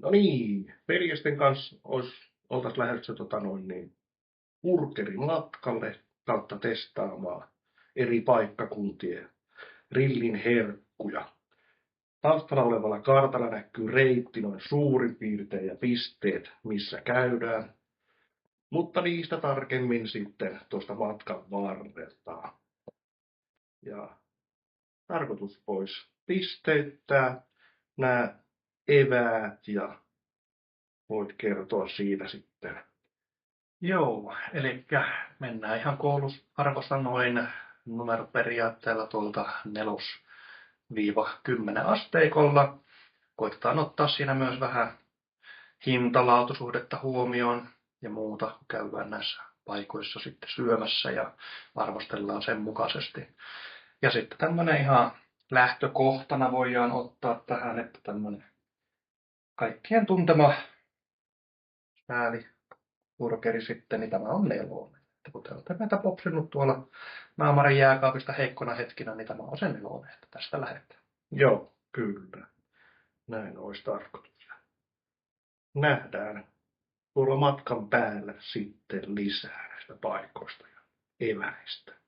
No niin, veljesten kanssa oltaisiin lähdössä burgerimatkalle kautta testaamaan eri paikkakuntien grillin herkkuja. Taustalla olevalla kartalla näkyy reitti noin suurin piirtein ja pisteet, missä käydään. Mutta niistä tarkemmin sitten tuosta matkan varrelta. Ja tarkoitus pois pisteyttää nämä eväät ja voit kertoa siitä sitten. Joo, eli mennään ihan koulusarvosanoin numeroperiaatteella tuolta 4-10 asteikolla. Koitetaan ottaa siinä myös vähän hintalaatusuhdetta huomioon ja muuta, kun käydään näissä paikoissa sitten syömässä ja arvostellaan sen mukaisesti. Ja sitten tämmöinen ihan lähtökohtana voidaan ottaa tähän, että tämmöinen kaikkien tuntema burgeri sitten, niin tämä on 4. Että kun te olette meitä popsinut tuolla naamarin jääkaapista heikkona hetkinä, niin tämä on se 4, että tästä lähdetään. Joo, kyllä. Näin olisi tarkoitus. Nähdään tuolla matkan päällä sitten lisää näistä paikoista ja eväistä.